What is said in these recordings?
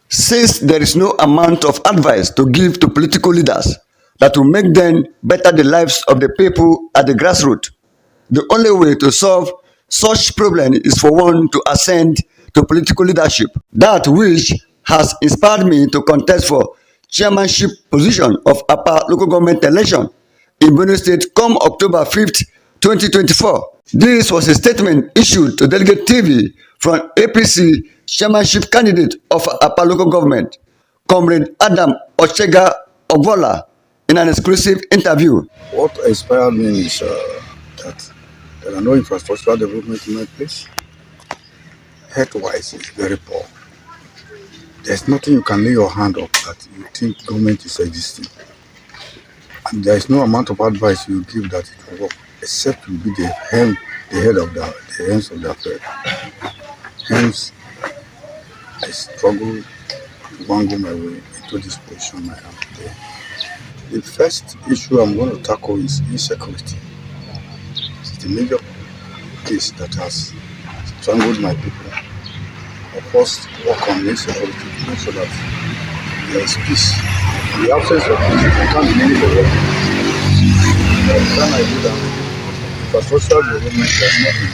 Since there is no amount of advice to give to political leaders that will make them better the lives of the people at the grassroots, the only way to solve such problem is for one to ascend to political leadership. That which has inspired me to contest for chairmanship position of upper local government election in Benue State come October 5th, 2024. This was a statement issued to Delegate TV from APC chairmanship candidate of upper local government, Comrade Adam Ochega Ogbola, in an exclusive interview. What inspired me is that there are no infrastructural development in my place. Health-wise, it's very poor. There's nothing you can lay your hand on that you think government is existing. And there is no amount of advice you give that it will work, except you be the head of the ends of the affair. Hence, I struggle to wangle my way into this position I am today. The first issue I'm going to tackle is insecurity. It's the major case that has strangled my people. I first work on insecurity to make sure that there is peace. In the absence of peace, I can't do any development. By the time I do that, infrastructural development, there's nothing.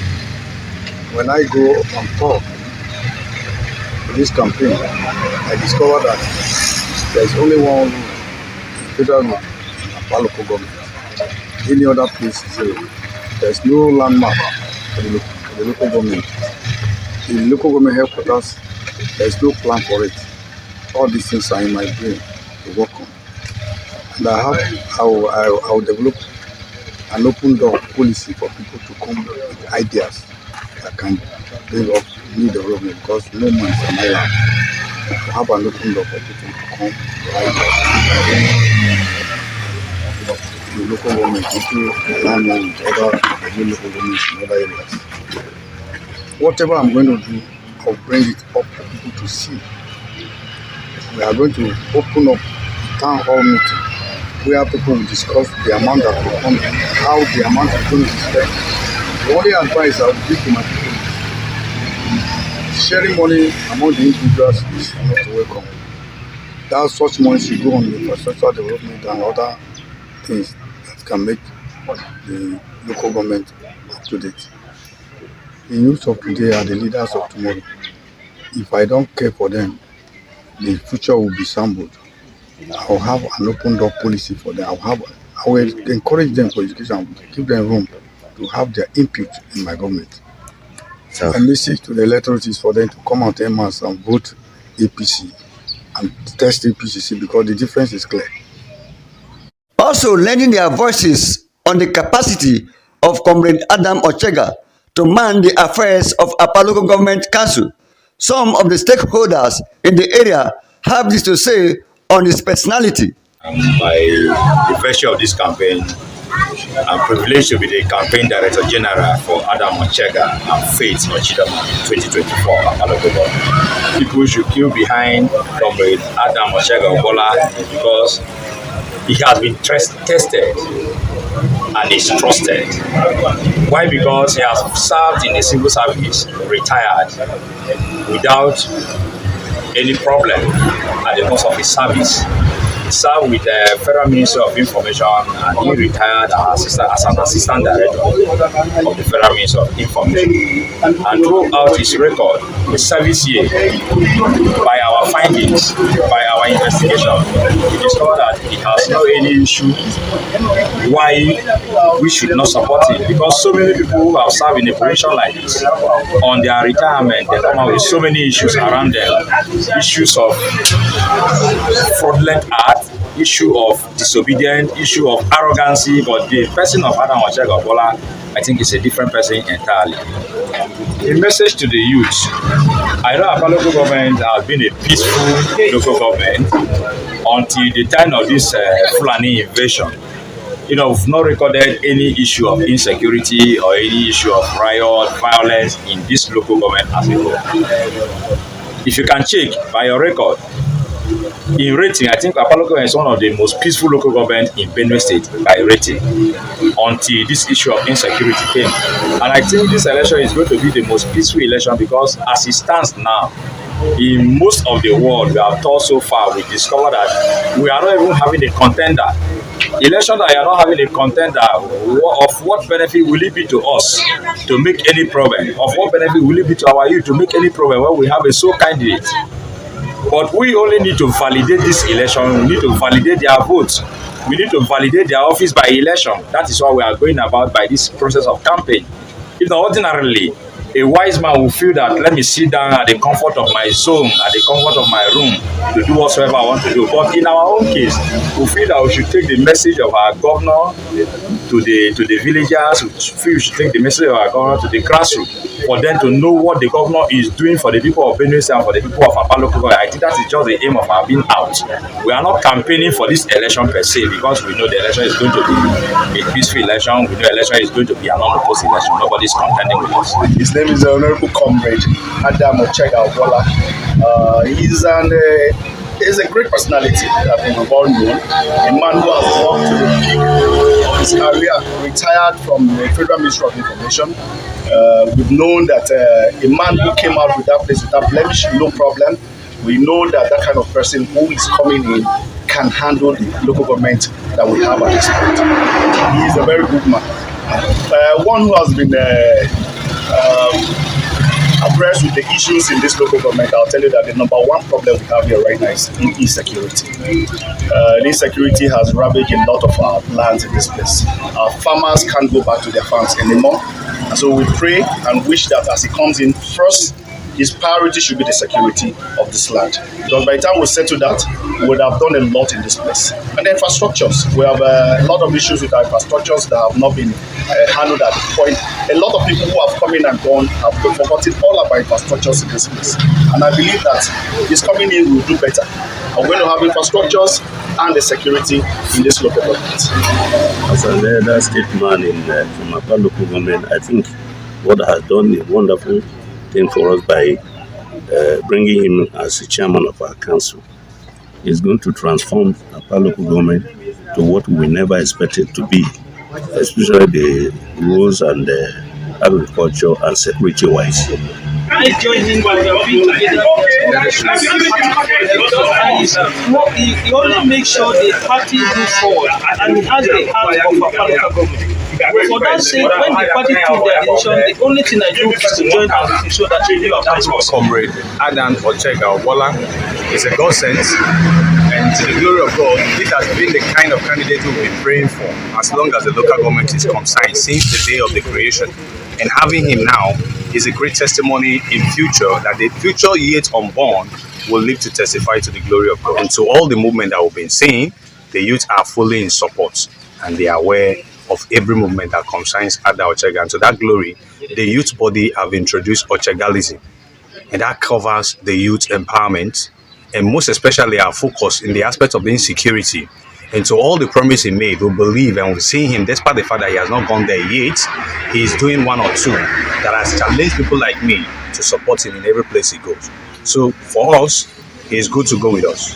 When I go on top of this campaign, I discover that there is only one rule in federal law in our local government. Any other place is zero. There is no landmark for the local government. In the local government headquarters, there is no plan for it. All these things are in my brain to work on. And I will develop an open door policy for people to come with ideas that can bring up new development, because no man is an island. To have an open door for people to come with ideas. The local government into alignment with other local governments in other areas. Whatever I'm going to do, I'll bring it up for people to see. We are going to open up a town hall meeting where people will discuss the amount that will come in, how the amount is going to be spent. The only advice I would give to my people is sharing money among the individuals is not welcome. That such money should go on the infrastructure development and other things that can make the local government up to date. The youth of today are the leaders of tomorrow. If I don't care for them, the future will be sampled. I will have an open door policy for them. I will encourage them for education, give them room to have their input in my government. So, my message to the electorate is for them to come out en masse and vote APC and test APCC, because the difference is clear. Also lending their voices on the capacity of Comrade Adam Ochega to man the affairs of Upper Local Government Council. Some of the stakeholders in the area have this to say on his personality. By the virtue of this campaign, I'm privileged to be the campaign director general for Adam Ochega and Faith Ochidama in 2024 Upper Local Government. People should queue behind Comrade Adam Ochega Ogbola because he has been tested and is trusted. Why? Because he has served in the civil service, retired, without any problem at the course of his service. He served with the Federal Ministry of Information and he retired as an assistant director of the Federal Ministry of Information. And throughout his record, his service year, by our findings, by our investigation, we discovered that he has no any issue why we should not support him, because so many people who have served in a position like this, on their retirement, they come out with so many issues around them, issues of fraudulent act, issue of disobedience, issue of arrogancy. But the person of Adam Ochega Ogbola, I think, is a different person entirely. A message to the youth: I know our local government has been a peaceful local government until the time of this Fulani invasion. We've not recorded any issue of insecurity or any issue of riot, violence in this local government as a whole. If you can check by your record, in rating, I think Upper Local Government is one of the most peaceful local government in Benue State by rating until this issue of insecurity came. And I think this election is going to be the most peaceful election because as it stands now, In most of the world we have toured so far, we discover that we are not even having a contender. Election that you are not having a contender, of what benefit will it be to us to make any problem? Of what benefit will it be to our youth to make any problem when we have a sole candidate? But we only need to validate this election. We need to validate their votes. We need to validate their office by election. That is what we are going about by this process of campaign. If not, ordinarily, a wise man will feel that let me sit down at the comfort of my zone, at the comfort of my room, to do whatsoever I want to do. But in our own case, we feel that we should take the message of our governor to the villagers. We feel we should take the message of our governor to the grassroots, for them to know what the governor is doing for the people of Benue State and for the people of Apa local government. I think that is just the aim of our being out. We are not campaigning for this election per se, because we know the election is going to be a peaceful election. We know election is going to be an unopposed election. Nobody is contending with us. His name is the Honorable Comrade Adam Ochega Ogola. He's a great personality that has been well known. A man who has worked to the peak of his career, retired from the Federal Ministry of Information. We've known that a man who came out with that place without blemish, no problem. We know that that kind of person who is coming in can handle the local government that we have at this point. He is a very good man. One who has been abreast with the issues in this local government. I'll tell you that the number one problem we have here right now is insecurity. Insecurity has ravaged a lot of our lands in this place. Our farmers can't go back to their farms anymore. And so we pray and wish that as he comes in, first, his priority should be the security of this land. Because by the time we settle that, we would have done a lot in this place. And the infrastructures, we have a lot of issues with our infrastructures that have not been handled at the point. A lot of people who have come in and gone have forgotten all about infrastructures in this place. And I believe that his coming in will do better. I'm going to have infrastructures and the security in this local government. As an elder statesman from Apa local government, I think what has done is wonderful thing for us by bringing him as the chairman of our council. He's going to transform Apa local government to what we never expected to be, especially the roads and agriculture and security wise. He only makes sure the party moves forward, and he has the heart of Apa local government. For that sake, when the party took their decision, the only thing I do is to join hands to show that we are That's what Comrade Adam Ochega Ogola is a godsend, and to the glory of God, it has been the kind of candidate we've been praying for as long as the local government is concerned since the day of the creation. And having him now is a great testimony in future that the future yet unborn will live to testify to the glory of God. And to all the movement that we've been seeing, the youth are fully in support and they are aware of every movement that concerns Ada Ochega. And to that glory, the youth body have introduced Ochegalism, and that covers the youth empowerment and most especially our focus in the aspect of the insecurity. And to all the promise he made, we believe and we see him, despite the fact that he has not gone there yet, he is doing one or two that has challenged people like me to support him in every place he goes. So for us, he is good to go with us.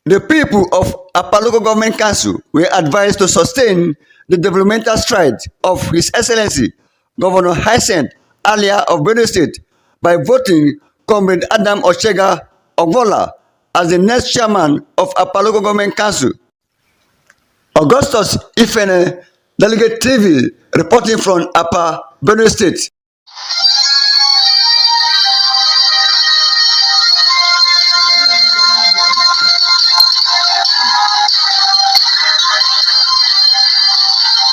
The people of Apa Local Government Council were advised to sustain the developmental strides of His Excellency Governor Hyacinth Alia of Benue State by voting Comrade Adam Ochega Ogola as the next chairman of Apa Local Government Council. Augustus Ifene, Delegate TV, reporting from Apa, Benue State.